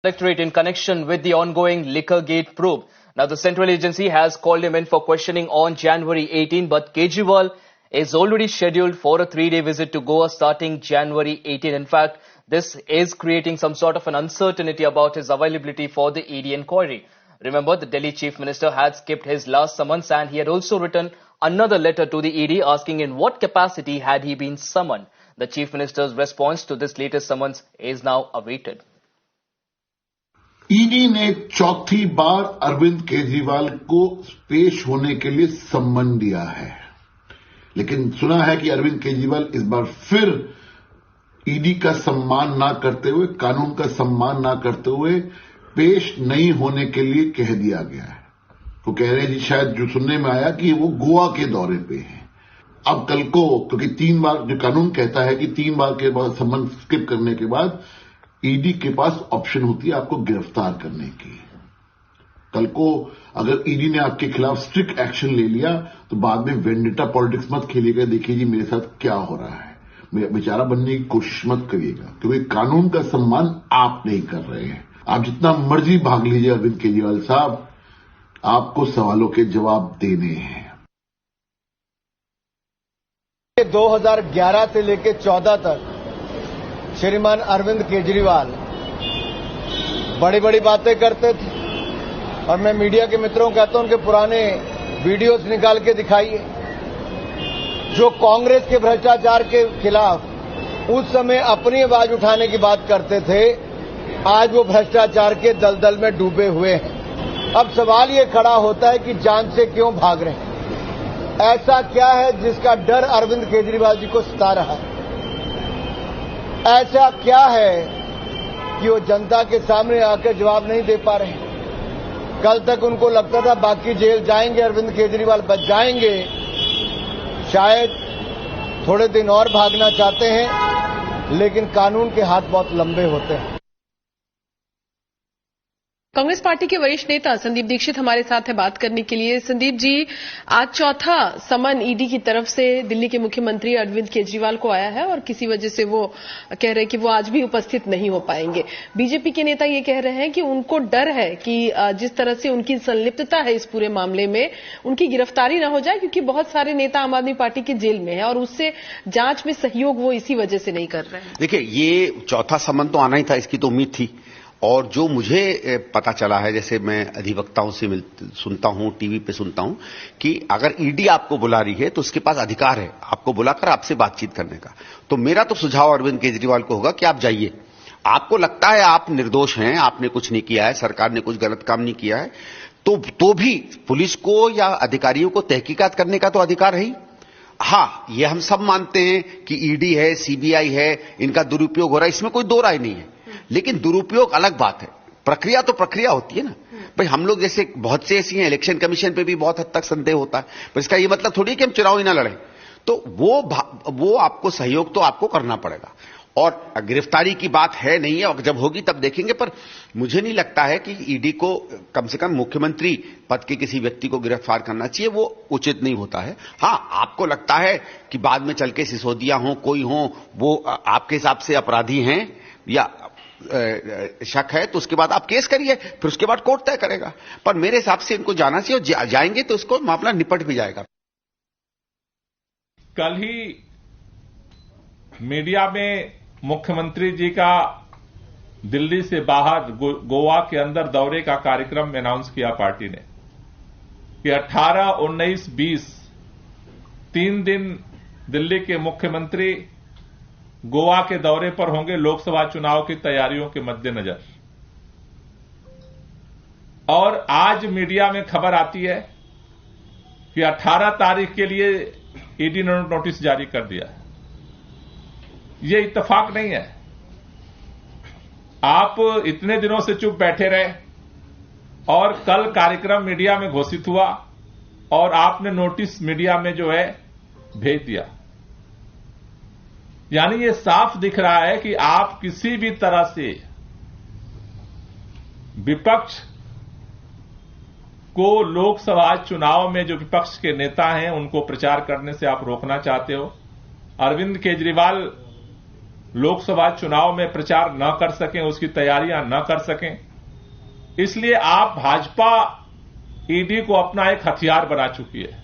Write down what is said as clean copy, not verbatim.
Directorate in connection with the ongoing Liquorgate probe. Now, the central agency has called him in for questioning on January 18, but Kejriwal is already scheduled for a 3-day visit to Goa starting January 18. In fact, this is creating some sort of an uncertainty about his availability for the ED inquiry. Remember, the Delhi Chief Minister had skipped his last summons and he had also written another letter to the ED asking in what capacity had he been summoned. The Chief Minister's response to this latest summons is now awaited. ED ने चौथी बार अरविंद केजरीवाल को पेश होने के लिए सम्मन दिया है, लेकिन सुना है कि अरविंद केजरीवाल इस बार फिर ईडी का सम्मान ना करते हुए, कानून का सम्मान ना करते हुए पेश नहीं होने के लिए कह दिया गया है। वो कह रहे हैं जी, शायद जो सुनने में आया कि वो गोवा के दौरे पे हैं। अब कल को, क्योंकि 3 बार जो कानून कहता है कि 3 बार के बाद सम्मन स्किप करने के बाद ईडी के पास ऑप्शन होती है आपको गिरफ्तार करने की। कल को अगर ईडी ने आपके खिलाफ स्ट्रिक्ट एक्शन ले लिया तो बाद में वेंडेटा पॉलिटिक्स मत खेलिएगा, देखिए जी मेरे साथ क्या हो रहा है, बेचारा बनने की कोशिश मत करिएगा, क्योंकि कानून का सम्मान आप नहीं कर रहे हैं। आप जितना मर्जी भाग लीजिए अरविंद केजरीवाल साहब, आपको सवालों के जवाब देने हैं। 2011 से लेकर 14 तक श्रीमान अरविंद केजरीवाल बड़ी बड़ी बातें करते थे और मैं मीडिया के मित्रों को कहता हूं उनके पुराने वीडियोस निकाल के दिखाइए। जो कांग्रेस के भ्रष्टाचार के खिलाफ उस समय अपनी आवाज उठाने की बात करते थे, आज वो भ्रष्टाचार के दलदल में डूबे हुए हैं। अब सवाल ये खड़ा होता है कि जान से क्यों भाग रहे हैं? ऐसा क्या है जिसका डर अरविंद केजरीवाल जी को सता रहा है? ऐसा क्या है कि वो जनता के सामने आकर जवाब नहीं दे पा रहे? कल तक उनको लगता था बाकी जेल जाएंगे, अरविंद केजरीवाल बच जाएंगे। शायद थोड़े दिन और भागना चाहते हैं, लेकिन कानून के हाथ बहुत लंबे होते हैं। कांग्रेस पार्टी के वरिष्ठ नेता संदीप दीक्षित हमारे साथ है बात करने के लिए। संदीप जी, आज चौथा समन ईडी की तरफ से दिल्ली के मुख्यमंत्री अरविंद केजरीवाल को आया है और किसी वजह से वो कह रहे हैं कि वो आज भी उपस्थित नहीं हो पाएंगे। बीजेपी के नेता ये कह रहे हैं कि उनको डर है कि जिस तरह से उनकी संलिप्तता है इस पूरे मामले में, उनकी गिरफ्तारी न हो जाए, क्योंकि बहुत सारे नेता आम आदमी पार्टी के जेल में हैं और उससे जांच में सहयोग वो इसी वजह से नहीं कर रहे हैं। देखिए, ये चौथा समन तो आना ही था, इसकी तो उम्मीद थी। और जो मुझे पता चला है, जैसे मैं अधिवक्ताओं से सुनता हूं, टीवी पे सुनता हूं, कि अगर ईडी आपको बुला रही है तो उसके पास अधिकार है आपको बुलाकर आपसे बातचीत करने का। तो मेरा तो सुझाव अरविंद केजरीवाल को होगा कि आप जाइए। आपको लगता है आप निर्दोष हैं, आपने कुछ नहीं किया है, सरकार ने कुछ गलत काम नहीं किया है, तो भी पुलिस को या अधिकारियों को तहकीकात करने का तो अधिकार है ही। हां, ये हम सब मानते हैं कि ईडी है, सीबीआई है, इनका दुरुपयोग हो रहा है, इसमें कोई दो राय नहीं है। लेकिन दुरुपयोग अलग बात है, प्रक्रिया तो प्रक्रिया होती है ना भाई। हम लोग जैसे बहुत से ऐसी हैं, इलेक्शन कमीशन पे भी बहुत हद तक संदेह होता है, पर इसका ये मतलब थोड़ी कि हम चुनाव ही ना लड़ें। तो वो आपको सहयोग तो आपको करना पड़ेगा। और गिरफ्तारी की बात है नहीं है, और जब होगी तब देखेंगे। पर मुझे नहीं लगता है कि ईडी को कम से कम मुख्यमंत्री पद के किसी व्यक्ति को गिरफ्तार करना चाहिए, वो उचित नहीं होता है। हां, आपको लगता है कि बाद में चल के सिसोदिया हो, कोई हो, वो आपके हिसाब से अपराधी हैं या शक है, तो उसके बाद आप केस करिए, फिर उसके बाद कोर्ट तय करेगा। पर मेरे हिसाब से इनको जाना चाहिए, और जाएंगे तो इसको मामला निपट भी जाएगा। कल ही मीडिया में मुख्यमंत्री जी का दिल्ली से बाहर गोवा के अंदर दौरे का कार्यक्रम अनाउंस किया पार्टी ने कि 18, 19, 20 3 दिन दिल्ली के मुख्यमंत्री गोवा के दौरे पर होंगे लोकसभा चुनाव की तैयारियों के मद्देनजर। और आज मीडिया में खबर आती है कि 18 तारीख के लिए ईडी ने नोटिस जारी कर दिया है। यह इत्तेफाक नहीं है। आप इतने दिनों से चुप बैठे रहे और कल कार्यक्रम मीडिया में घोषित हुआ और आपने नोटिस मीडिया में जो है भेज दिया। यानी ये साफ दिख रहा है कि आप किसी भी तरह से विपक्ष को लोकसभा चुनाव में जो विपक्ष के नेता हैं उनको प्रचार करने से आप रोकना चाहते हो। अरविंद केजरीवाल लोकसभा चुनाव में प्रचार न कर सकें, उसकी तैयारियां न कर सकें। इसलिए आप भाजपा ईडी को अपना एक हथियार बना चुकी है।